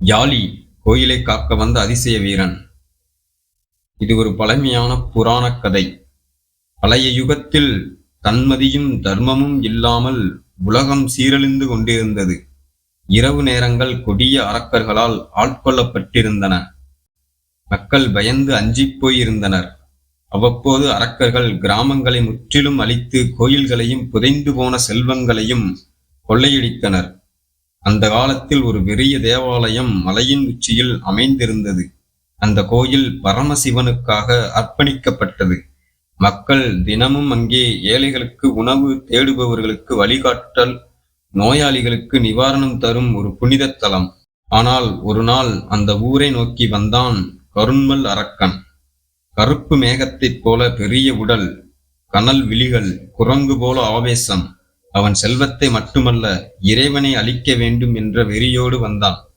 யாளி கோயிலை காக்க வந்த அதிசய வீரன். இது ஒரு பழமையான புராணக் கதை. பழைய யுகத்தில் தன்மதியும் தர்மமும் இல்லாமல் உலகம் சீரழிந்து கொண்டிருந்தது. இரவு நேரங்கள் கொடிய அரக்கர்களால் ஆட்கொள்ளப்பட்டிருந்தன. மக்கள் பயந்து அஞ்சிப் போயிருந்தனர். அவ்வப்போது அரக்கர்கள் கிராமங்களை முற்றிலும் அழித்து கோயில்களையும் புதைந்து போன செல்வங்களையும் கொள்ளையடித்தனர். அந்த காலத்தில் ஒரு பெரிய தேவாலயம் மலையின் உச்சியில் அமைந்திருந்தது. அந்த கோயில் பரமசிவனுக்காக அர்ப்பணிக்கப்பட்டது. மக்கள் தினமும் அங்கே ஏழைகளுக்கு உணவு தேடுபவர்களுக்கு வழிகாட்டல், நோயாளிகளுக்கு நிவாரணம் தரும் ஒரு புனித தலம். ஆனால் ஒரு நாள் அந்த ஊரை நோக்கி வந்தான் கருண்மல் அரக்கன். கருப்பு மேகத்தைப் போல பெரிய உடல், கனல் விழிகள், குரங்கு போல ஆவேசம். அவன் செல்வத்தை மட்டுமல்ல, இறைவனை அழிக்க வேண்டும் என்ற வெறியோடு வந்தான்.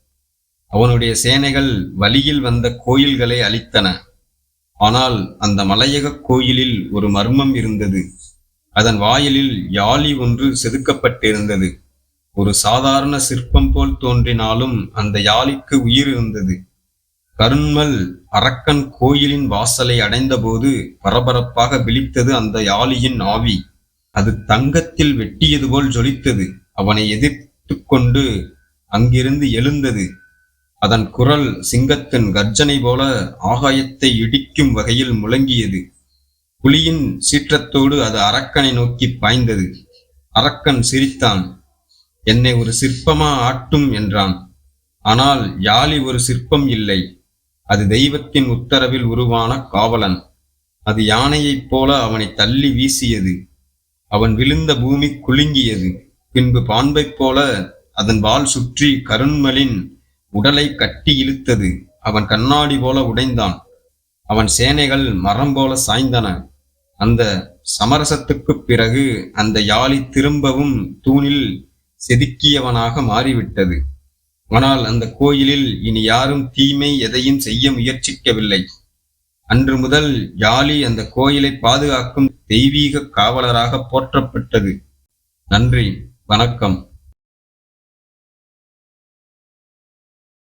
அவனுடைய சேனைகள் வழியில் வந்த கோயில்களை அழித்தன. ஆனால் அந்த மலையக கோயிலில் ஒரு மர்மம் இருந்தது. அதன் வாயிலில் யாழி ஒன்று செதுக்கப்பட்டிருந்தது. ஒரு சாதாரண சிற்பம் போல் தோன்றினாலும் அந்த யாழிக்கு உயிர் இருந்தது. கருண்மல் அரக்கன் கோயிலின் வாசலை அடைந்தபோது பரபரப்பாக விழித்தது அந்த யாழியின் ஆவி. அது தங்கத்தில் வெட்டியது போல் ஜொலித்தது. அவனை எதிர்த்து கொண்டு அங்கிருந்து எழுந்தது. அதன் குரல் சிங்கத்தின் கர்ஜனை போல ஆகாயத்தை இடிக்கும் வகையில் முழங்கியது. புலியின் சீற்றத்தோடு அது அரக்கனை நோக்கி பாய்ந்தது. அரக்கன் சிரித்தான். என்னை ஒரு சிற்பமா ஆட்டும் என்றான். ஆனால் யாழி ஒரு சிற்பம் இல்லை. அது தெய்வத்தின் உத்தரவில் உருவான காவலன். அது யானையைப் போல அவனை தள்ளி வீசியது. அவன் விழுந்த பூமி குலுங்கியது. பின்பு பாம்பைப் போல அதன் வால் சுற்றி கருண்மலின் உடலை கட்டி இழுத்தது. அவன் கண்ணாடி போல உடைந்தான். அவன் சேனைகள் மரம் போல சாய்ந்தன. அந்த சமரசத்துக்குப் பிறகு அந்த யாழி திரும்பவும் தூணில் செதுக்கியவனாக மாறிவிட்டது. ஆனால் அந்த கோயிலில் இனி யாரும் தீமை எதையும் செய்ய முயற்சிக்கவில்லை. அன்று முதல் யாழி அந்த கோயிலை பாதுகாக்கும் தெய்வீக காவலராக போற்றப்பட்டது. நன்றி, வணக்கம்.